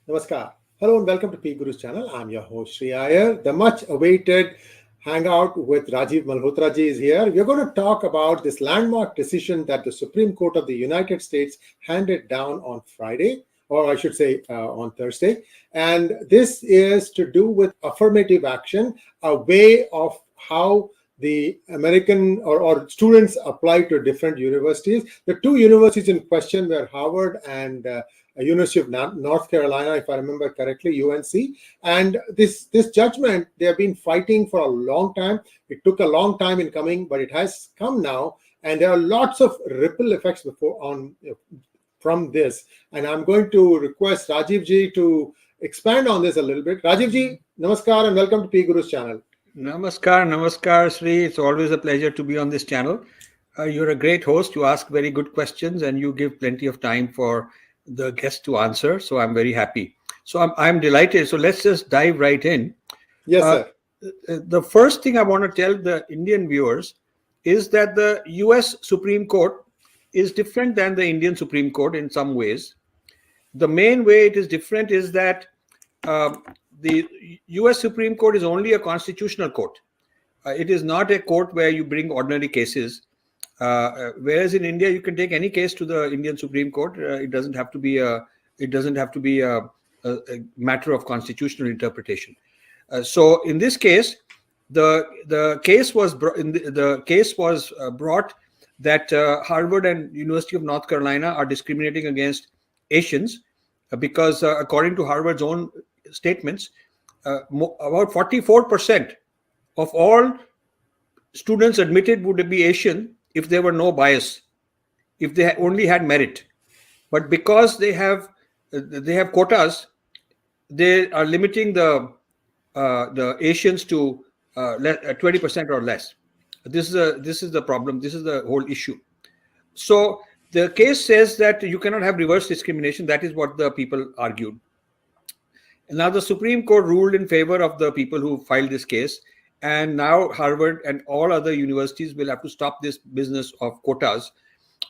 Namaskar. Hello and welcome to P Guru's channel. I'm your host Sri Iyer. The much awaited hangout with Rajiv Malhotra ji is here. We're going to talk about this landmark decision that the Supreme Court of the United States handed down on Friday, or I should say on Thursday. And this is to do with affirmative action, a way of how the American or students apply to different universities. The two universities in question were Harvard and University of North Carolina, if I remember correctly, UNC. And this judgment, they have been fighting for a long time. It took a long time in coming, but it has come now. And there are lots of ripple effects from this. And I'm going to request Rajiv ji to expand on this a little bit. Rajiv ji, namaskar and welcome to P Guru's channel. Namaskar, Sri. It's always a pleasure to be on this channel. You're a great host. You ask very good questions and you give plenty of time for the guest to answer. So I'm very happy. So I'm delighted. So let's just dive right in. Yes, sir. The first thing I want to tell the Indian viewers is that the US Supreme Court is different than the Indian Supreme Court in some ways. The main way it is different is that the US Supreme Court is only a constitutional court. It is not a court where you bring ordinary cases. Whereas in India, you can take any case to the Indian Supreme Court. It doesn't have to be a matter of constitutional interpretation. So in this case, the case was brought that Harvard and University of North Carolina are discriminating against Asians because according to Harvard's own statements, about 44% of all students admitted would be Asian if there were no bias, if they only had merit. But because they have quotas, they are limiting the Asians to 20% or less. This is the problem. This is the whole issue. So the case says that you cannot have reverse discrimination. That is what the people argued. And now the Supreme Court ruled in favor of the people who filed this case. And now Harvard and all other universities will have to stop this business of quotas.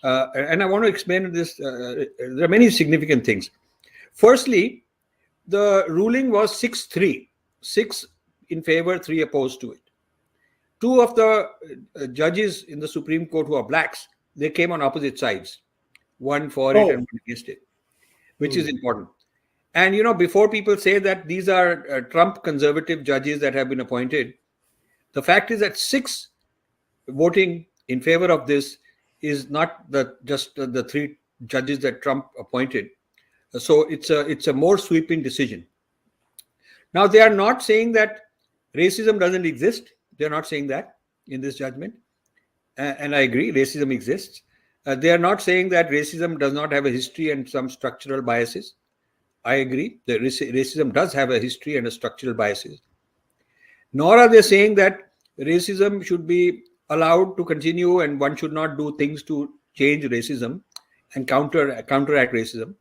And I want to explain this. There are many significant things. Firstly, the ruling was 6-3. 6 in favor, 3 opposed to it. Two of the judges in the Supreme Court who are blacks, they came on opposite sides. One for it and one against it, which is important. And, before people say that these are Trump conservative judges that have been appointed, the fact is that 6 voting in favor of this is not just the 3 judges that Trump appointed. So it's a more sweeping decision. Now, they are not saying that racism doesn't exist. They're not saying that in this judgment. And I agree, racism exists. They are not saying that racism does not have a history and some structural biases. I agree that racism does have a history and a structural biases. Nor are they saying that racism should be allowed to continue and one should not do things to change racism and counteract racism.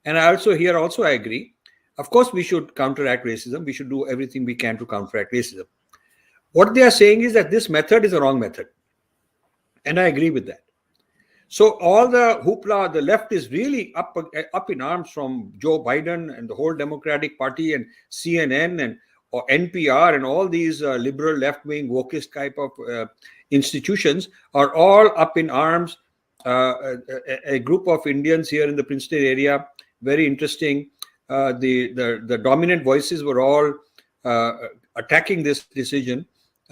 And I agree. Of course, we should counteract racism. We should do everything we can to counteract racism. What they are saying is that this method is a wrong method. And I agree with that. So all the hoopla, the left is really up in arms from Joe Biden and the whole Democratic Party and CNN or NPR and all these liberal left-wing wokist type of institutions are all up in arms. A group of Indians here in the Princeton area, very interesting. The dominant voices were all attacking this decision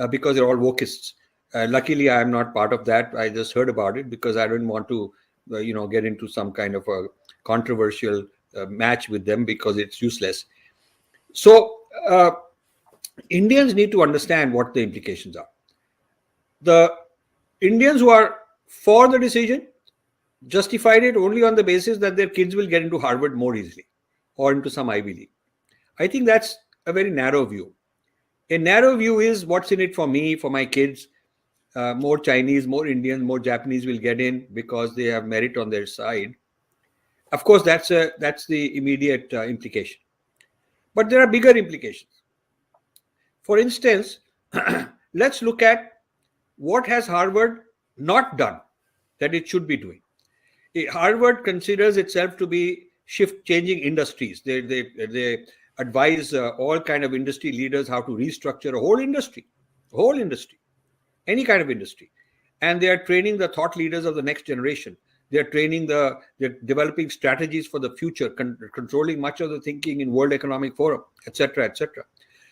because they're all wokists. Luckily, I am not part of that. I just heard about it because I didn't want to, get into some kind of a controversial match with them because it's useless. So Indians need to understand what the implications are. The Indians who are for the decision justified it only on the basis that their kids will get into Harvard more easily or into some Ivy League. I think that's a very narrow view. A narrow view is what's in it for me, for my kids. More Chinese, more Indians, more Japanese will get in because they have merit on their side. Of course, that's the immediate implication. But there are bigger implications. For instance, let's look at what has Harvard not done that it should be doing. Harvard considers itself to be changing industries. They advise all kind of industry leaders how to restructure a whole industry, any kind of industry. And they are training the thought leaders of the next generation. They're developing strategies for the future, controlling much of the thinking in World Economic Forum, etc., etc.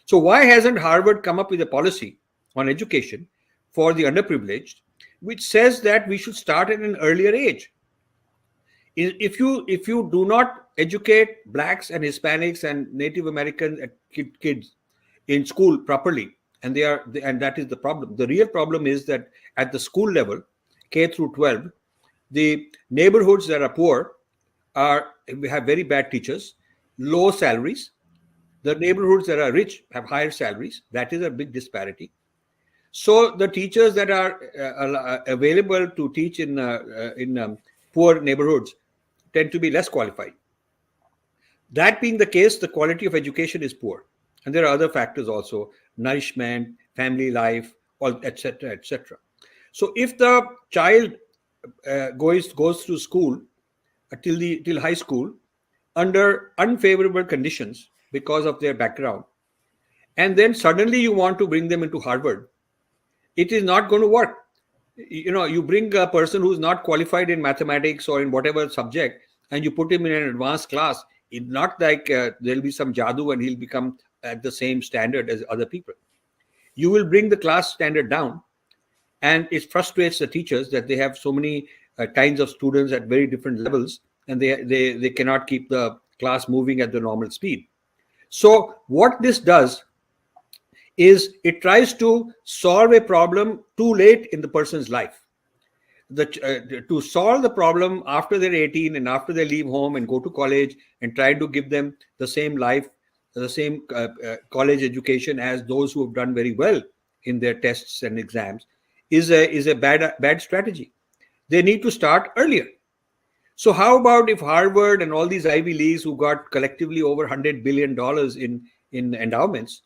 So why hasn't Harvard come up with a policy on education for the underprivileged, which says that we should start at an earlier age? If you do not educate blacks and Hispanics and Native American kids in school properly, and that is the problem. The real problem is that at the school level, K through 12, the neighborhoods that are poor have very bad teachers, low salaries. The neighborhoods that are rich have higher salaries. That is a big disparity. So the teachers that are available to teach in poor neighborhoods tend to be less qualified. That being the case, the quality of education is poor. And there are other factors also: nourishment, family life, etc., etc. So if the child goes through school till high school under unfavorable conditions because of their background, and then suddenly you want to bring them into Harvard, it is not going to work. You bring a person who's not qualified in mathematics or in whatever subject, and you put him in an advanced class. It's not like there'll be some jadoo and he'll become at the same standard as other people. You will bring the class standard down, and it frustrates the teachers that they have so many kinds of students at very different levels, and they cannot keep the class moving at the normal speed. So what this does is it tries to solve a problem too late in the person's life. To solve the problem after they're 18 and after they leave home and go to college and try to give them the same life, the same college education as those who have done very well in their tests and exams is a bad strategy. They need to start earlier. So how about if Harvard and all these Ivy Leagues who got collectively over $100 billion in endowments,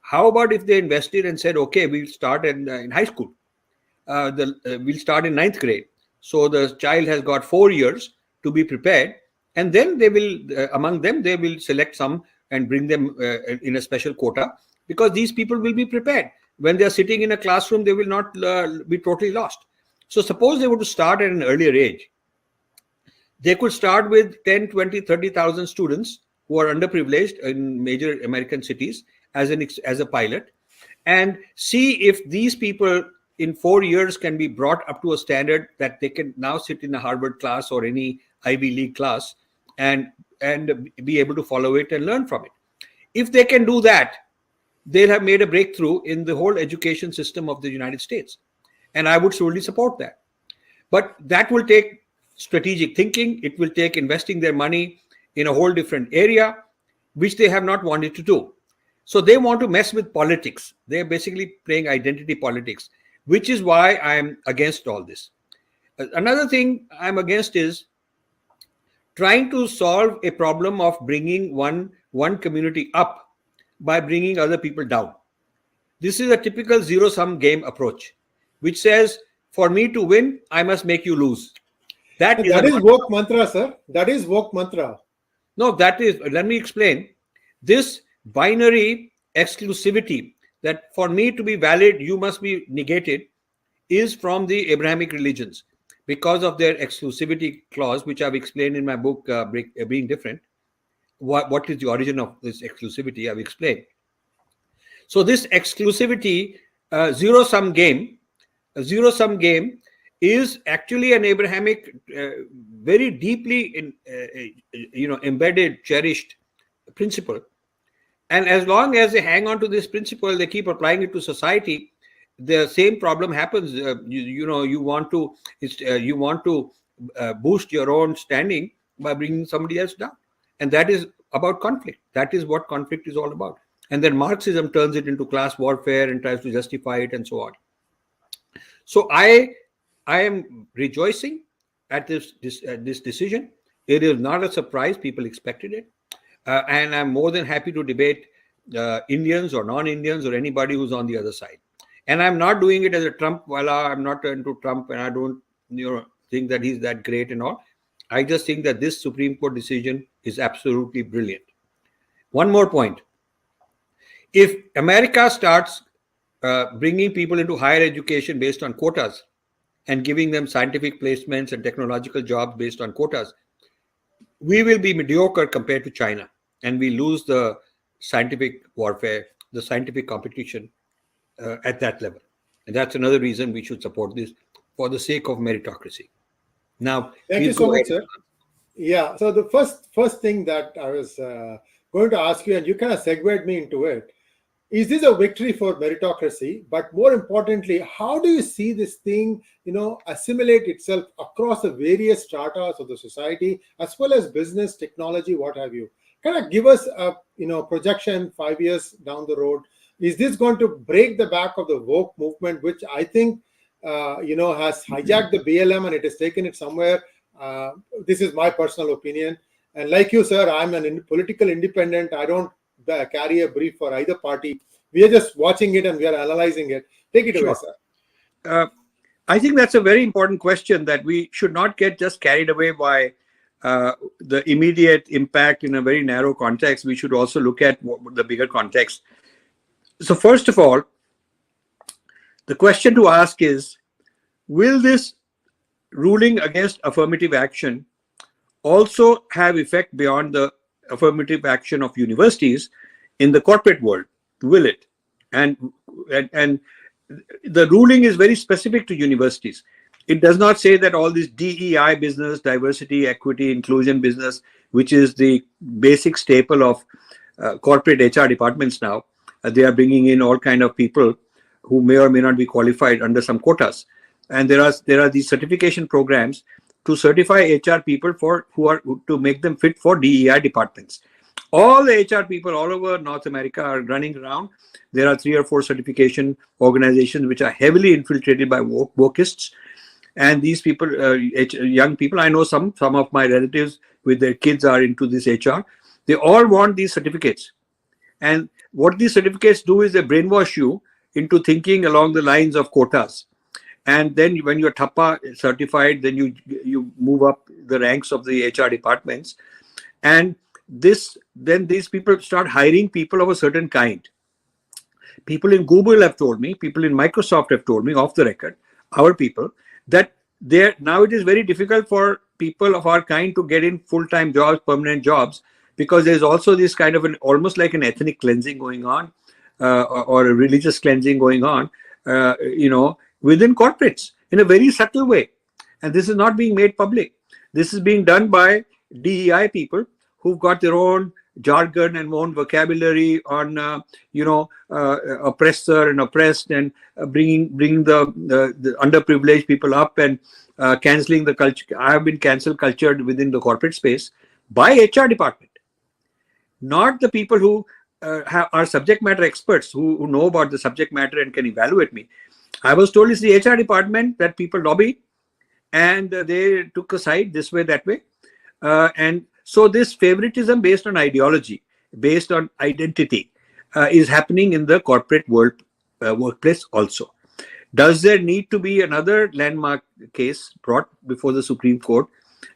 how about if they invested and said, okay, we'll start in high school. We'll start in 9th grade. So the child has got 4 years to be prepared. And then they will, among them, they will select some and bring them in a special quota, because these people will be prepared. When they're sitting in a classroom, they will not be totally lost. So suppose they were to start at an earlier age. They could start with 10, 20, 30,000 students who are underprivileged in major American cities as a pilot, and see if these people in 4 years can be brought up to a standard that they can now sit in a Harvard class or any Ivy League class and be able to follow it and learn from it. If they can do that, they'll have made a breakthrough in the whole education system of the United States. And I would surely support that. But that will take strategic thinking. It will take investing their money in a whole different area, which they have not wanted to do. So they want to mess with politics. They're basically playing identity politics, which is why I'm against all this. Another thing I'm against is trying to solve a problem of bringing one community up by bringing other people down. This is a typical zero-sum game approach, which says, for me to win, I must make you lose. That is woke mantra, sir. That is woke mantra. No, let me explain. This binary exclusivity, that for me to be valid, you must be negated, is from the Abrahamic religions because of their exclusivity clause, which I've explained in my book, Being Different. What is the origin of this exclusivity? I've explained. So this exclusivity, zero-sum game is actually an Abrahamic, very deeply embedded, cherished principle. And as long as they hang on to this principle, they keep applying it to society. The same problem happens. You want to boost your own standing by bringing somebody else down, and that is about conflict. That is what conflict is all about. And then Marxism turns it into class warfare and tries to justify it and so on. So I am rejoicing at this decision. It is not a surprise. People expected it. And I'm more than happy to debate Indians or non-Indians or anybody who's on the other side. And I'm not doing it as a Trump wala. I'm not into Trump, and I don't think that he's that great and all. I just think that this Supreme Court decision is absolutely brilliant. One more point. If America starts bringing people into higher education based on quotas and giving them scientific placements and technological jobs based on quotas, we will be mediocre compared to China, and we lose the scientific warfare, the scientific competition at that level. And that's another reason we should support this for the sake of meritocracy. Now, Thank you please so go much, ahead. sir. Yeah. So the first thing that I was going to ask you, and you kind of segued me into it, is this a victory for meritocracy? But more importantly, how do you see this thing, assimilate itself across the various stratas of the society, as well as business, technology, what have you? Kind of give us a projection 5 years down the road. Is this going to break the back of the woke movement, which I think has hijacked the BLM and it has taken it somewhere? This is my personal opinion. And like you, sir, I'm an political independent. I don't carry a brief for either party. We are just watching it and we are analyzing it. Take it away, Sure. sir. I think that's a very important question, that we should not get just carried away by the immediate impact in a very narrow context. We should also look at the bigger context. So first of all, the question to ask is, will this ruling against affirmative action also have effect beyond the affirmative action of universities in the corporate world? Will it? And the ruling is very specific to universities. It does not say that all this DEI business, diversity, equity, inclusion business, which is the basic staple of corporate HR departments now, they are bringing in all kind of people who may or may not be qualified under some quotas. And there are these certification programs to certify HR people to make them fit for DEI departments. All the HR people all over North America are running around. There are 3 or 4 certification organizations which are heavily infiltrated by wokeists. And these people, young people, I know some of my relatives with their kids are into this HR. They all want these certificates. And what these certificates do is they brainwash you into thinking along the lines of quotas. And then when you're TAPA certified, then you move up the ranks of the HR departments. And then these people start hiring people of a certain kind. People in Google have told me, people in Microsoft have told me off the record, our people, that now it is very difficult for people of our kind to get in full-time jobs, permanent jobs, because there's also this kind of almost like an ethnic cleansing going on, or a religious cleansing going on, within corporates in a very subtle way. And this is not being made public. This is being done by DEI people who've got their own jargon and own vocabulary on, oppressor and oppressed, and bringing the underprivileged people up, and canceling the culture. I have been cultured within the corporate space by HR department, not the people who are subject matter experts who know about the subject matter and can evaluate me. I was told it's the HR department that people lobbied, and they took a side this way, that way. And so this favoritism based on ideology, based on identity, is happening in the corporate world, workplace also. Does there need to be another landmark case brought before the Supreme Court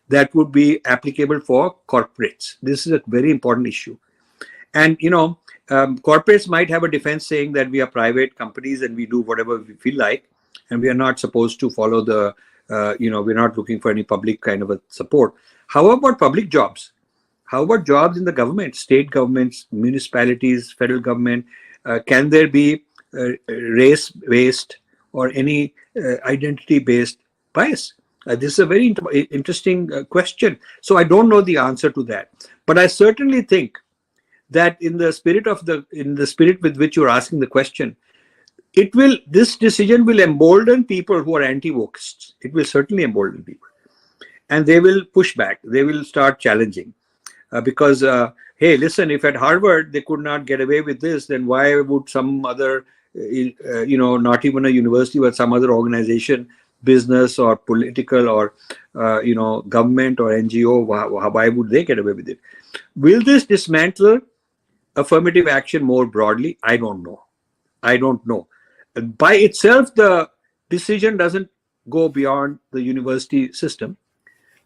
that would be applicable for corporates? This is a very important issue. And, corporates might have a defense saying that we are private companies and we do whatever we feel like, and we are not supposed to follow the, we're not looking for any public kind of a support. How about public jobs? How about jobs in the government, state governments, municipalities, federal government? Can there be race-based or any identity-based bias? This is a very interesting question. So I don't know the answer to that, but I certainly think that in the spirit with which you're asking the question, this decision will embolden people who are anti-wokeists. It will certainly embolden people, and they will push back. They will start challenging, because hey, listen, if at Harvard they could not get away with this, then why would some other, not even a university, but some other organization, business or political or government or NGO, why would they get away with it? Will this dismantle affirmative action more broadly? I don't know. By itself, the decision doesn't go beyond the university system,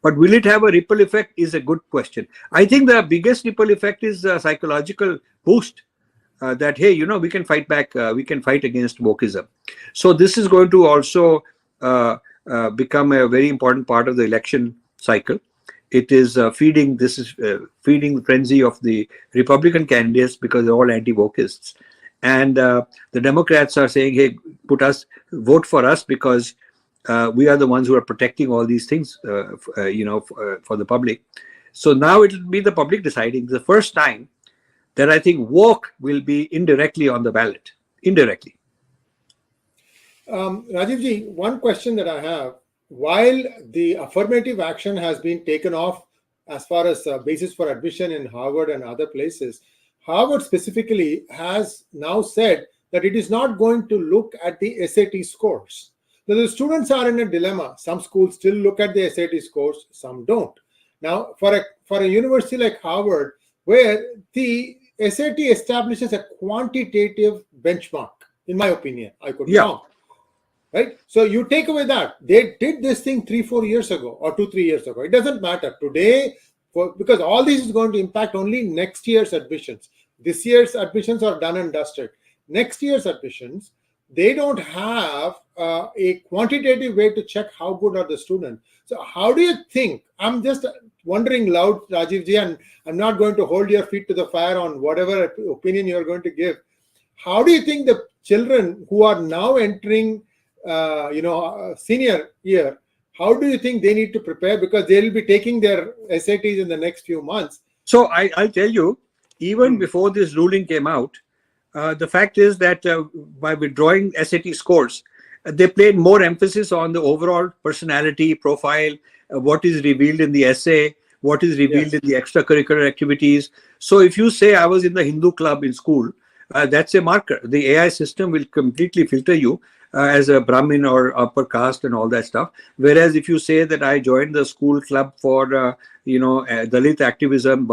But will it have a ripple effect is a good question. I think the biggest ripple effect is a psychological boost. That, hey, we can fight back, we can fight against wokeism. So this is going to also become a very important part of the election cycle. It is feeding the frenzy of the Republican candidates because they're all anti-wokeists, and the Democrats are saying, hey, vote for us because we are the ones who are protecting all these things, for the public. So now it will be the public deciding. The first time that I think woke will be indirectly on the ballot, indirectly. Rajiv ji, one question that I have: while the affirmative action has been taken off as far as basis for admission in Harvard and other places, Harvard specifically has now said that it is not going to look at the SAT scores. Now, the students are in a dilemma. Some schools still look at the SAT scores, some don't. Now, for a university like Harvard, where the SAT establishes a quantitative benchmark, in my opinion, I could be wrong. Right? So you take away that. They did this thing 3-4 years ago or 2-3 years ago. It doesn't matter. Today, because all this is going to impact only next year's admissions. This year's admissions are done and dusted. Next year's admissions, they don't have a quantitative way to check how good are the students. So how do you think, I'm just wondering loud, Rajiv ji, and I'm not going to hold your feet to the fire on whatever opinion you're going to give. How do you think the children who are now entering senior year, how do you think they need to prepare? Because they will be taking their SATs in the next few months. So I'll tell you, even before this ruling came out, the fact is that by withdrawing SAT scores, they played more emphasis on the overall personality profile, what is revealed in the essay, what is revealed in the extracurricular activities. So if you say I was in the Hindu club in school, that's a marker. The AI system will completely filter you as a Brahmin or upper caste and all that stuff. Whereas if you say that I joined the school club for, Dalit activism,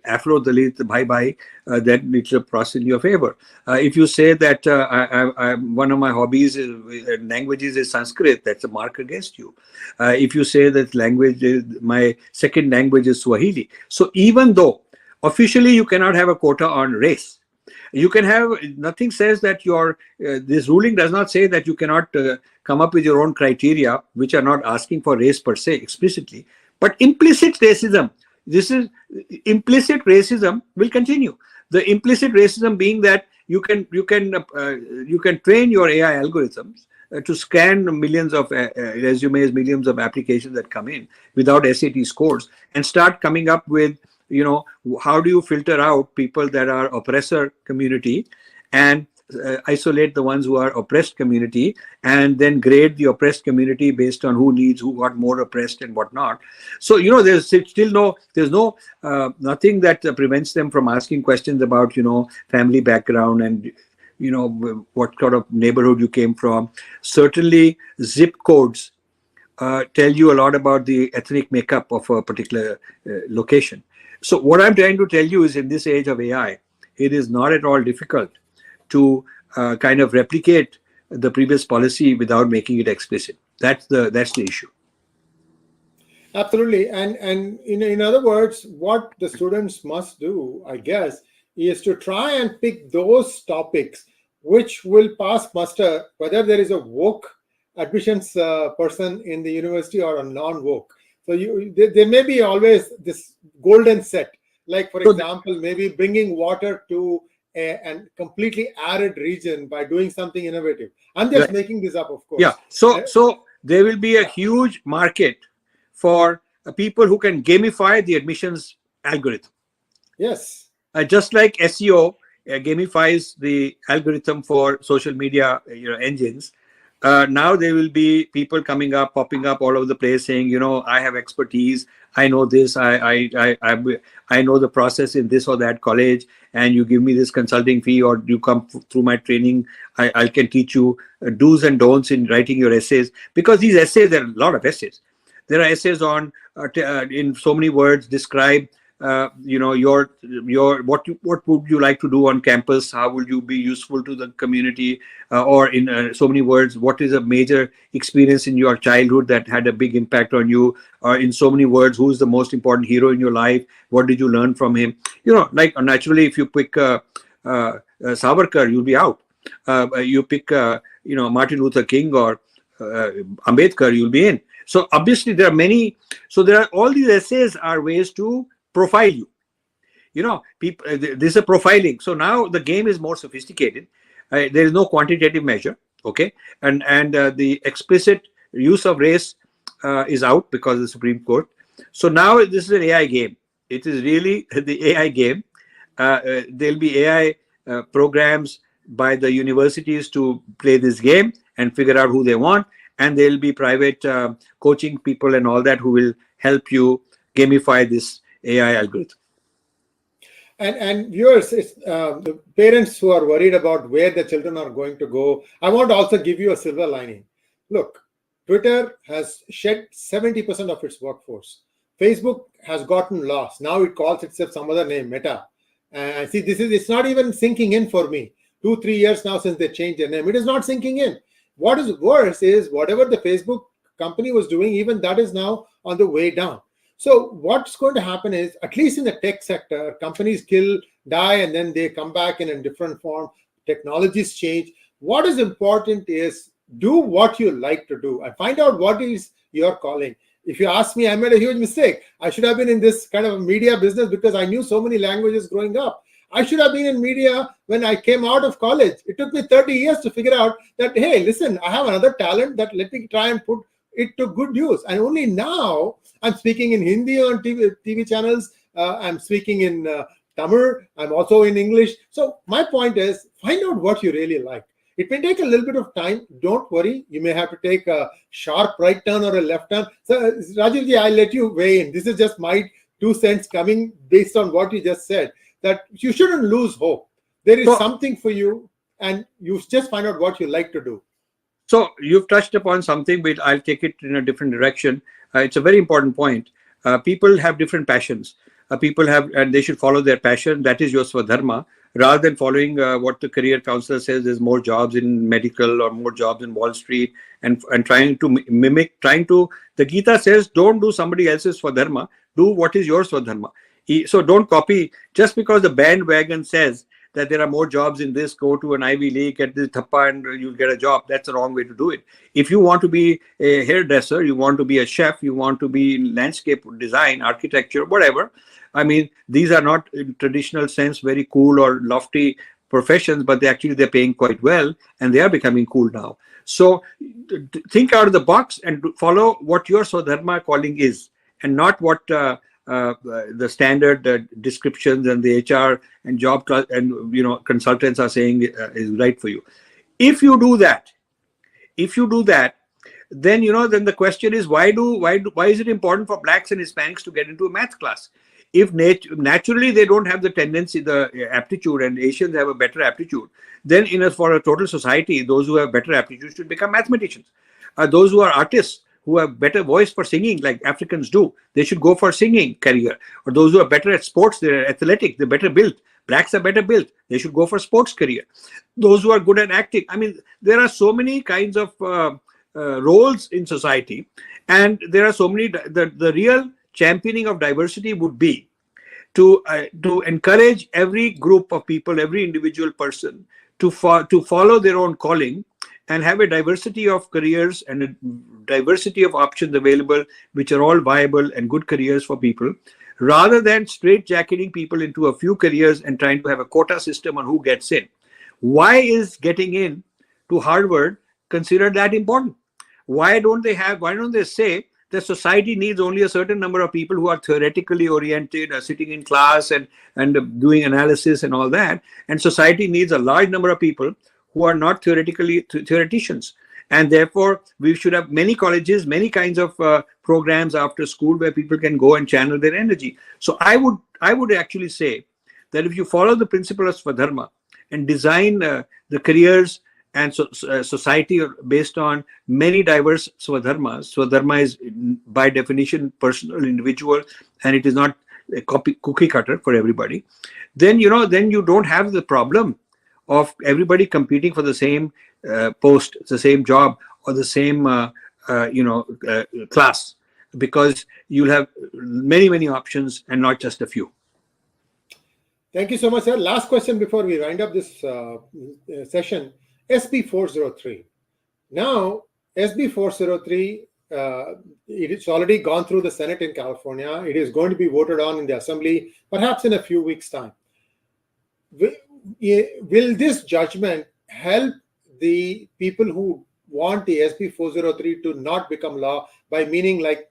Afro-Dalit, bye-bye, then it will process in your favor. If you say that one of my hobbies languages is Sanskrit, that's a mark against you. If you say that my second language is Swahili. So even though officially you cannot have a quota on race, you can have, nothing says that this ruling does not say that you cannot come up with your own criteria, which are not asking for race per se explicitly, but implicit racism. Implicit racism will continue. The implicit racism being that you can train your AI algorithms to scan millions of resumes, millions of applications that come in without SAT scores, and start coming up with, how do you filter out people that are oppressor community and isolate the ones who are oppressed community, and then grade the oppressed community based on who got more oppressed and whatnot. So, there's still nothing that prevents them from asking questions about, family background and, what kind of neighborhood you came from. Certainly zip codes tell you a lot about the ethnic makeup of a particular location. So what I'm trying to tell you is, in this age of AI, it is not at all difficult to kind of replicate the previous policy without making it explicit. That's the issue. Absolutely. And in other words, what the students must do, I guess, is to try and pick those topics which will pass muster, whether there is a woke admissions person in the university or a non-woke. So there may be always this golden set, like, for example, maybe bringing water to a completely arid region by doing something innovative. I'm just making this up, of course. Yeah. So there will be a huge market for people who can gamify the admissions algorithm. Yes. Just like SEO gamifies the algorithm for social media engines. Now there will be people popping up all over the place saying, I have expertise, I know this, I know the process in this or that college, and you give me this consulting fee, or you come through my training, I can teach you do's and don'ts in writing your essays. Because these essays, there are a lot of essays. There are essays on, in so many words, describe what would you like to do on campus? How will you be useful to the community? Or in so many words, what is a major experience in your childhood that had a big impact on you? Or in so many words, who is the most important hero in your life? What did you learn from him? Like naturally, if you pick Savarkar, you'll be out. You pick Martin Luther King or Ambedkar, you'll be in. So obviously there are many. So there are all these essays are ways to profile you. People. This is a profiling. So now the game is more sophisticated. There is no quantitative measure. Okay, and the explicit use of race is out because of the Supreme Court. So now this is an AI game. It is really the AI game. There'll be AI programs by the universities to play this game and figure out who they want, and there'll be private coaching people and all that who will help you gamify this AI algorithm. And viewers, the parents who are worried about where the children are going to go, I want to also give you a silver lining. Look, Twitter has shed 70% of its workforce. Facebook has gotten lost. Now it calls itself some other name, Meta. And see, it's not even sinking in for me. 2-3 years now since they changed their name. It is not sinking in. What is worse is whatever the Facebook company was doing, even that is now on the way down. So what's going to happen is, at least in the tech sector, companies die, and then they come back in a different form. Technologies change. What is important is do what you like to do and find out what is your calling. If you ask me, I made a huge mistake. I should have been in this kind of media business because I knew so many languages growing up. I should have been in media when I came out of college. It took me 30 years to figure out that, hey, listen, I have another talent that let me try and put it to good use. And only now I'm speaking in Hindi on TV channels. I'm speaking in Tamil. I'm also in English. So my point is, find out what you really like. It may take a little bit of time. Don't worry. You may have to take a sharp right turn or a left turn. So Rajivji, I'll let you weigh in. This is just my 2 cents coming based on what you just said, that you shouldn't lose hope. There is something for you, and you just find out what you like to do. So you've touched upon something, but I'll take it in a different direction. It's a very important point. People have different passions. People have, and they should follow their passion. That is your Swadharma, rather than following what the career counselor says. There's more jobs in medical or more jobs in Wall Street, and trying to mimic. The Gita says, don't do somebody else's Swadharma. Do what is your Swadharma. So don't copy just because the bandwagon says that there are more jobs in this, go to an Ivy League, get this thappa and you'll get a job. That's the wrong way to do it. If you want to be a hairdresser, you want to be a chef, you want to be in landscape design, architecture, whatever. I mean, these are not in traditional sense very cool or lofty professions, but they're paying quite well, and they are becoming cool now. So think out of the box and follow what your Swadharma calling is, and not what the standard descriptions and the HR and job and consultants are saying is right for you. If you do that, then then the question is, why is it important for blacks and Hispanics to get into a math class? If naturally they don't have the tendency, the aptitude, and Asians have a better aptitude, then for a total society, those who have better aptitude should become mathematicians. Those who are artists, who have better voice for singing like Africans do, they should go for singing career. Or those who are better at sports, they're athletic, they're better built. Blacks are better built, they should go for sports career. Those who are good at acting. I mean, there are so many kinds of roles in society, and there are so many. The real championing of diversity would be to encourage every group of people, every individual person to follow their own calling, and have a diversity of careers and a diversity of options available, which are all viable and good careers for people, rather than straitjacketing people into a few careers and trying to have a quota system on who gets in. Why is getting in to Harvard considered that important? Why don't they say that society needs only a certain number of people who are theoretically oriented, are sitting in class and doing analysis and all that, and society needs a large number of people who are not theoreticians. And therefore, we should have many colleges, many kinds of programs after school where people can go and channel their energy. So I would actually say that if you follow the principle of Swadharma and design the careers and society based on many diverse Swadharmas. Swadharma is by definition personal, individual, and it is not a cookie cutter for everybody, then then you don't have the problem of everybody competing for the same post, the same job, or the same class, because you'll have many options and not just a few. Thank you so much, sir. Last question before we wind up this session. SB 403. Now, SB 403, it's already gone through the Senate in California. It is going to be voted on in the Assembly, perhaps in a few weeks' time. Will this judgment help the people who want the SB 403 to not become law, by meaning like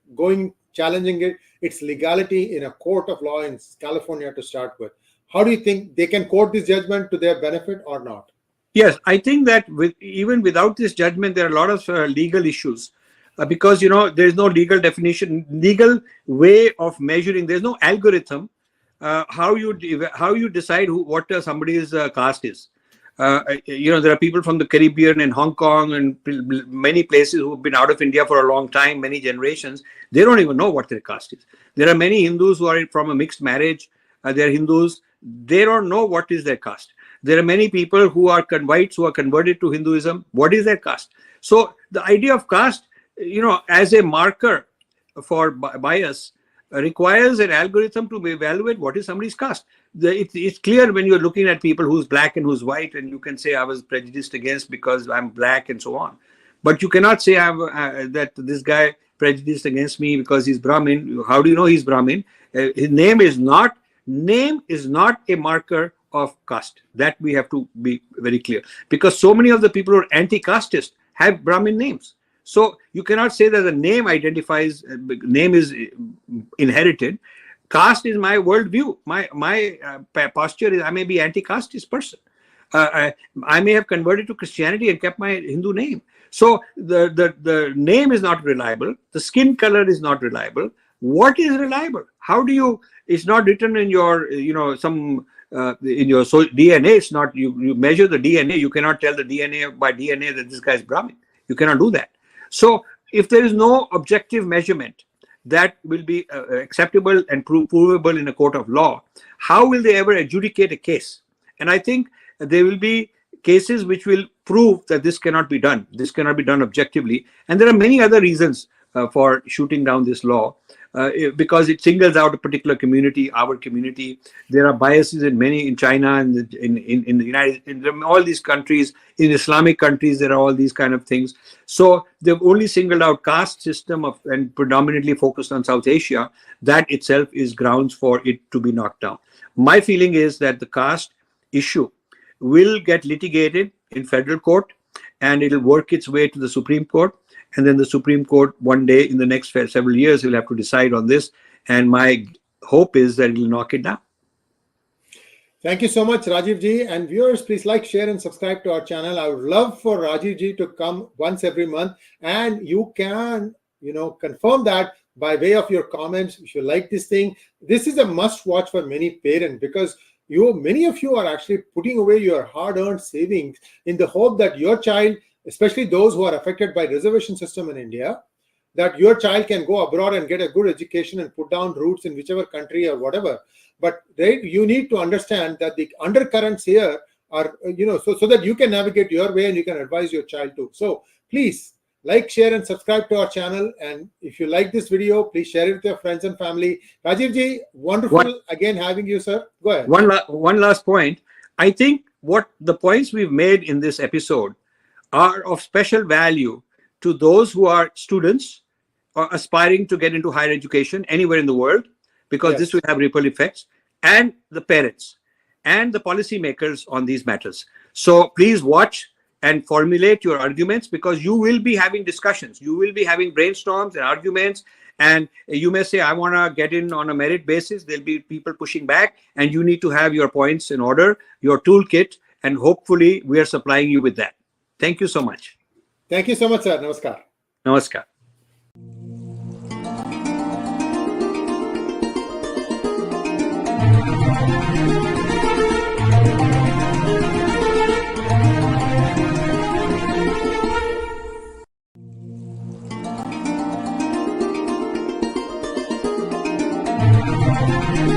challenging its legality in a court of law in California to start with? How do you think they can quote this judgment to their benefit or not? Yes, I think that even without this judgment, there are a lot of legal issues because there is no legal definition, legal way of measuring. There's no algorithm how you decide what somebody's caste is. There are people from the Caribbean and Hong Kong and many places who have been out of India for a long time, many generations. They don't even know what their caste is. There are many Hindus who are from a mixed marriage. They're Hindus. They don't know what is their caste. There are many people who are whites who are converted to Hinduism. What is their caste? So the idea of caste, as a marker for bias, requires an algorithm to evaluate what is somebody's caste. It's clear when you're looking at people who's black and who's white, and you can say I was prejudiced against because I'm black and so on. But you cannot say that this guy prejudiced against me because he's Brahmin. How do you know he's Brahmin? His name is not a marker of caste. That we have to be very clear, because so many of the people who are anti-casteist have Brahmin names. So you cannot say that the name identifies, name is inherited. Caste is my worldview. My posture is I may be anti-casteist person. I may have converted to Christianity and kept my Hindu name. So the name is not reliable. The skin color is not reliable. What is reliable? How do you? It's not written in your in your DNA. It's not you measure the DNA. You cannot tell the DNA by DNA that this guy is Brahmin. You cannot do that. So if there is no objective measurement that will be acceptable and provable in a court of law, how will they ever adjudicate a case? And I think there will be cases which will prove that this cannot be done. This cannot be done objectively. And there are many other reasons for shooting down this law, because it singles out a particular community, our community. There are biases in China and in the United, in all these countries, in Islamic countries, there are all these kind of things. So they've only singled out caste system and predominantly focused on South Asia. That itself is grounds for it to be knocked down. My feeling is that the caste issue will get litigated in federal court, and it'll work its way to the Supreme Court. And then the Supreme Court, one day in the next several years, will have to decide on this. And my hope is that it will knock it down. Thank you so much, Rajiv ji. And viewers, please like, share, and subscribe to our channel. I would love for Rajiv ji to come once every month. And you can, confirm that by way of your comments. If you like this thing, this is a must watch for many parents, because many of you are actually putting away your hard-earned savings in the hope that your child, especially those who are affected by reservation system in India, that your child can go abroad and get a good education and put down roots in whichever country or whatever. But you need to understand that the undercurrents here are, so that you can navigate your way and you can advise your child too. So please like, share, and subscribe to our channel. And if you like this video, please share it with your friends and family. Rajiv ji, wonderful again having you, sir. Go ahead. One last point. I think what the points we've made in this episode are of special value to those who are students or aspiring to get into higher education anywhere in the world, because this will have ripple effects, and the parents and the policymakers on these matters. So please watch and formulate your arguments, because you will be having discussions. You will be having brainstorms and arguments, and you may say, I want to get in on a merit basis. There'll be people pushing back, and you need to have your points in order, your toolkit, and hopefully we are supplying you with that. Thank you so much. Thank you so much, sir. Namaskar. Namaskar. Bye.